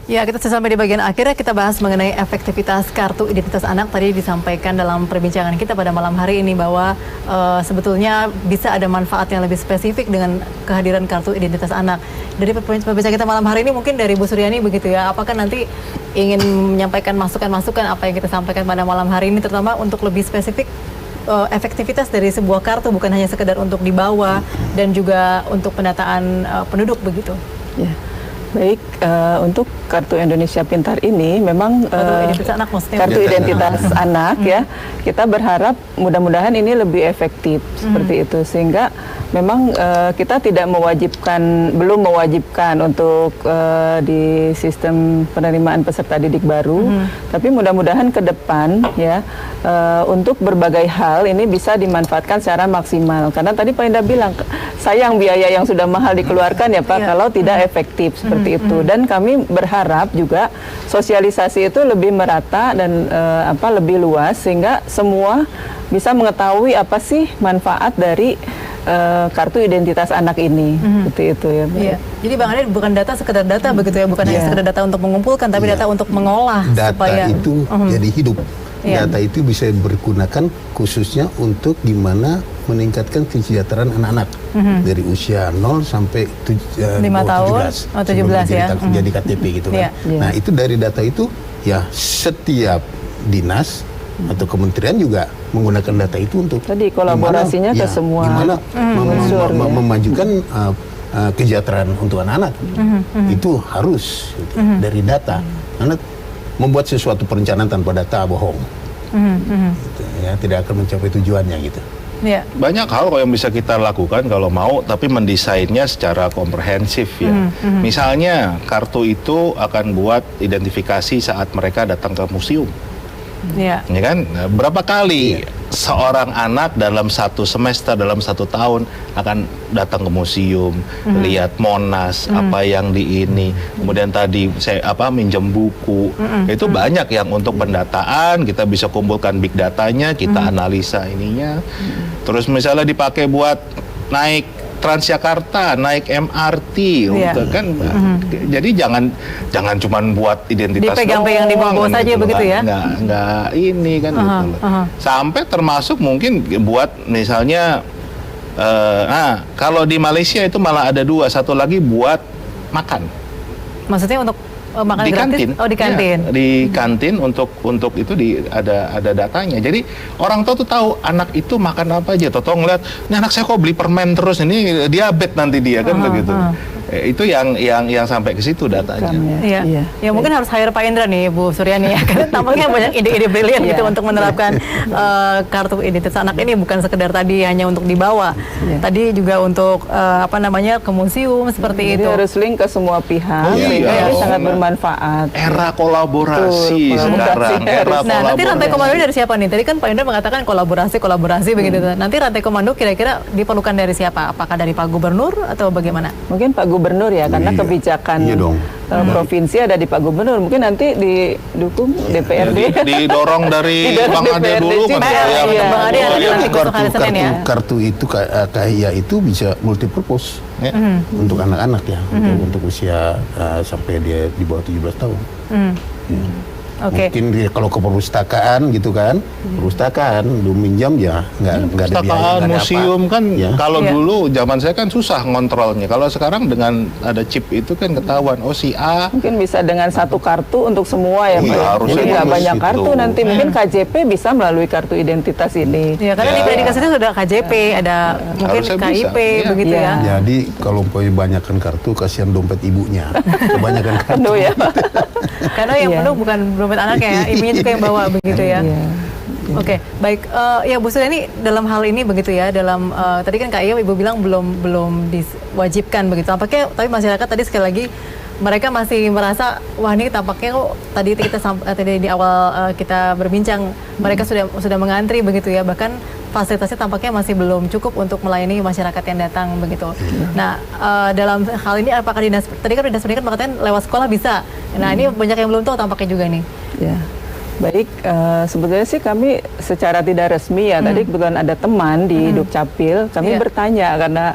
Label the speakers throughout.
Speaker 1: Ya, kita sudah sampai di bagian akhir. Kita bahas mengenai efektivitas kartu identitas anak. Tadi disampaikan dalam perbincangan kita pada malam hari ini bahwa sebetulnya bisa ada manfaat yang lebih spesifik dengan kehadiran kartu identitas anak. Dari perbincangan kita malam hari ini mungkin dari Bu Suryani begitu ya. Apakah nanti ingin menyampaikan masukan-masukan apa yang kita sampaikan pada malam hari ini, terutama untuk lebih spesifik efektivitas dari sebuah kartu, bukan hanya sekedar untuk dibawa dan juga untuk pendataan penduduk begitu.
Speaker 2: Ya. Baik, untuk Kartu Indonesia Pintar ini memang kartu identitas anak ya, kita berharap mudah-mudahan ini lebih efektif seperti itu, sehingga memang kita belum mewajibkan untuk di sistem penerimaan peserta didik baru, tapi mudah-mudahan ke depan ya untuk berbagai hal ini bisa dimanfaatkan secara maksimal, karena tadi Pak Indra bilang sayang biaya yang sudah mahal dikeluarkan ya Pak kalau tidak efektif seperti itu. Dan kami berharap juga sosialisasi itu lebih merata dan lebih luas, sehingga semua bisa mengetahui apa sih manfaat dari kartu identitas anak ini, seperti itu ya.
Speaker 1: Iya. Jadi Bang Ade bukan data sekedar data begitu ya, bukan hanya sekedar data untuk mengumpulkan, tapi data untuk mengolah
Speaker 3: data
Speaker 1: supaya
Speaker 3: itu jadi hidup. Data itu bisa digunakan khususnya untuk gimana meningkatkan kesejahteraan anak-anak dari usia 0 sampai
Speaker 1: 5 tahun, 17 ya.
Speaker 3: Jadi KTP gitu kan. Nah, itu dari data itu ya setiap dinas atau kementerian juga menggunakan data itu untuk
Speaker 2: tadi kolaborasinya ke semua
Speaker 3: gimana memajukan kesejahteraan untuk anak-anak. Itu harus gitu, dari data. Karena membuat sesuatu perencanaan tanpa data bohong, gitu, ya tidak akan mencapai tujuannya gitu.
Speaker 4: Ya. Banyak hal yang bisa kita lakukan kalau mau, tapi mendesainnya secara komprehensif ya. Misalnya kartu itu akan buat identifikasi saat mereka datang ke museum. Ya kan, berapa kali seorang anak dalam satu semester, dalam satu tahun akan datang ke museum, lihat Monas, apa yang di ini, kemudian tadi saya minjem buku, itu banyak yang untuk pendataan, kita bisa kumpulkan big datanya, kita analisa ininya, terus misalnya dipakai buat naik Transjakarta, naik MRT, kan? Jadi jangan cuma buat identitas
Speaker 1: dipegang-pegang di bawah saja gitu, begitu ya?
Speaker 4: Nggak ini kan gitu. Sampai termasuk mungkin buat misalnya, kalau di Malaysia itu malah ada dua, satu lagi buat makan.
Speaker 1: Maksudnya untuk makan
Speaker 4: di
Speaker 1: gratis?
Speaker 4: kantin.
Speaker 1: Oh, di kantin.
Speaker 4: Ya, di kantin untuk itu ada datanya. Jadi orang tua tuh tahu anak itu makan apa aja. Toto ngeliat, ini anak saya kok beli permen terus, ini diabetes nanti dia kan begitu. Itu yang sampai ke situ datanya.
Speaker 1: Ya mungkin harus hire Pak Indra nih, Bu Suryani ya, karena tampaknya banyak ide-ide brilian gitu untuk menerapkan kartu identitas anak ini, bukan sekedar tadi hanya untuk dibawa, tadi juga untuk ke museum seperti itu.
Speaker 2: Harus link ke semua pihak, sehingga ini sangat bermanfaat.
Speaker 4: Era kolaborasi sekarang, era kolaborasi.
Speaker 1: Nanti rantai komando dari siapa nih? Tadi kan Pak Indra mengatakan kolaborasi begitu. Nanti rantai komando kira-kira diperlukan dari siapa? Apakah dari Pak Gubernur atau bagaimana?
Speaker 2: Mungkin Pak Gubernur ya, karena kebijakan provinsi ada di Pak Gubernur, mungkin nanti didukung DPRD.
Speaker 4: Didorong dari Bang Ade dulu.
Speaker 1: Bang Ade nanti
Speaker 3: kartu itu kayak itu bisa multipurpose untuk anak-anak ya, untuk usia sampai dia di bawah 17 tahun. Mungkin dia kalau ke perpustakaan gitu kan, perpustakaan lu minjam ya nggak ada biaya.
Speaker 4: Museum kan kalau dulu zaman saya kan susah ngontrolnya. Kalau sekarang dengan ada chip itu kan ketahuan, si A
Speaker 2: mungkin bisa dengan satu kartu untuk semua ya Pak. Jadi nggak banyak kartu, nanti mungkin KJP bisa melalui kartu identitas ini.
Speaker 1: Ya, karena di predikasi itu sudah KJP, ada mungkin KIP begitu ya.
Speaker 3: Jadi kalau banyakkan kartu, kasihan dompet ibunya. Kebanyakan kartu
Speaker 2: ya.
Speaker 1: Karena yang penuh bukan dompet anaknya ya, ibunya juga yang bawa begitu ya. Oke, baik. Ya Bu Suryani, dalam hal ini begitu ya, dalam tadi kan Kak Iyo Ibu bilang belum diwajibkan begitu. Tapi masyarakat tadi sekali lagi mereka masih merasa, wah ini tampaknya kok tadi di awal kita berbincang, mereka sudah mengantri begitu ya, bahkan fasilitasnya tampaknya masih belum cukup untuk melayani masyarakat yang datang begitu. Nah, dalam hal ini apakah tadi kan dinas pendidikan mengatakan lewat sekolah bisa. Nah, ini banyak yang belum tahu tampaknya juga nih.
Speaker 2: Baik, sebetulnya sih kami secara tidak resmi ya, tadi kebetulan ada teman di Dukcapil, kami bertanya karena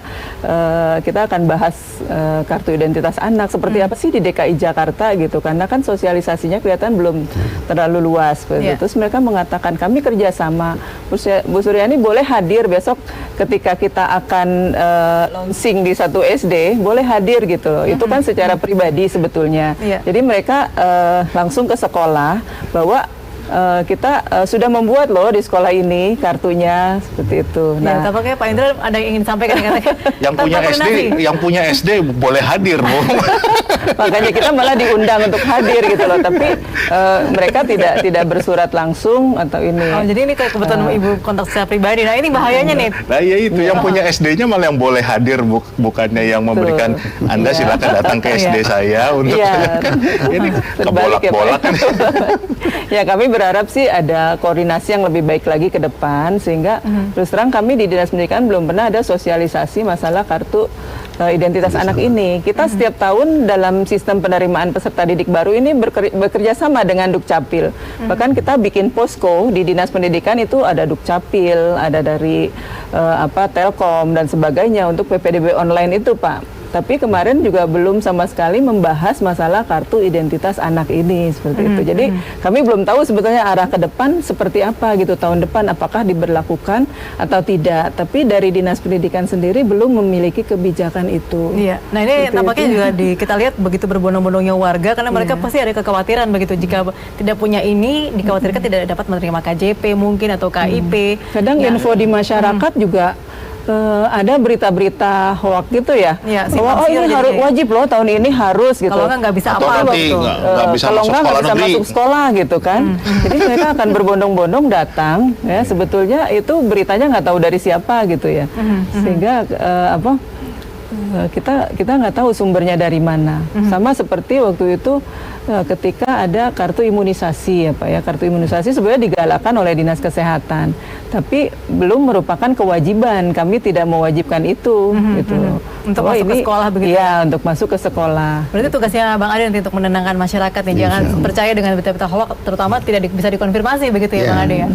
Speaker 2: kita akan bahas kartu identitas anak, seperti apa sih di DKI Jakarta gitu, karena kan sosialisasinya kelihatan belum terlalu luas. Terus mereka mengatakan kami kerjasama, Bu Suryani boleh hadir besok ketika kita akan launching di satu SD, boleh hadir gitu loh, itu kan secara pribadi sebetulnya. Jadi mereka langsung ke sekolah bahwa kita sudah membuat loh di sekolah ini kartunya seperti itu.
Speaker 1: Nah, tampaknya Pak Indra ada yang ingin sampaikan
Speaker 4: yang punya SD boleh hadir, Bu.
Speaker 2: Makanya kita malah diundang untuk hadir gitu loh. Tapi mereka tidak bersurat langsung atau ini.
Speaker 1: Oh, jadi ini kayak kebetulan Ibu kontak secara pribadi. Nah, ini bahayanya nih.
Speaker 4: Nah, ya itu yang punya SD-nya malah yang boleh hadir, bukannya yang memberikan Anda silakan datang ke SD saya untuk ini kebolak-bolak.
Speaker 2: Ya, kami berharap sih ada koordinasi yang lebih baik lagi ke depan, sehingga terus terang kami di Dinas Pendidikan belum pernah ada sosialisasi masalah kartu identitas anak ini. Kita setiap tahun dalam sistem penerimaan peserta didik baru ini bekerja sama dengan Dukcapil. Bahkan kita bikin posko di Dinas Pendidikan, itu ada Dukcapil, ada dari Telkom dan sebagainya untuk PPDB online itu, Pak. Tapi kemarin juga belum sama sekali membahas masalah kartu identitas anak ini seperti itu. Jadi kami belum tahu sebetulnya arah ke depan seperti apa gitu tahun depan, apakah diberlakukan atau tidak. Tapi dari Dinas Pendidikan sendiri belum memiliki kebijakan itu.
Speaker 1: Iya. Nah, ini tampaknya juga kita lihat begitu berbondong-bondongnya warga karena mereka pasti ada kekhawatiran begitu, jika tidak punya ini dikhawatirkan tidak dapat menerima KJP mungkin atau KIP.
Speaker 2: Kadang info di masyarakat juga ada berita-berita hoax gitu ya, bahwa ini harus wajib loh tahun ini harus gitu.
Speaker 1: Kalau nggak bisa
Speaker 4: apa?
Speaker 2: Kalau nggak bisa masuk sekolah gitu kan. Jadi mereka akan berbondong-bondong datang. Ya sebetulnya itu beritanya nggak tahu dari siapa gitu ya. Sehingga kita nggak tahu sumbernya dari mana. Sama seperti waktu itu ketika ada kartu imunisasi ya Pak ya, kartu imunisasi sebenarnya digalakan oleh Dinas Kesehatan, tapi belum merupakan kewajiban, kami tidak mewajibkan itu gitu.
Speaker 1: Untuk masuk ke sekolah begitu?
Speaker 2: Iya, untuk masuk ke sekolah.
Speaker 1: Berarti tugasnya Bang Ade nanti untuk menenangkan masyarakat nih, jangan percaya dengan berita-berita hoax, terutama tidak bisa dikonfirmasi begitu ya Bang Ade ya.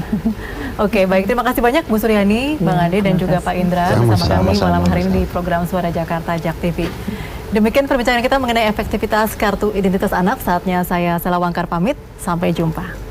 Speaker 1: Oke, baik, terima kasih banyak Bu Suryani, Bang Ade dan juga Pak Indra bersama kami malam hari ini di program Suara Jakarta JAK TV. Demikian perbincangan kita mengenai efektivitas kartu identitas anak. Saatnya saya Sela Wangkar pamit. Sampai jumpa.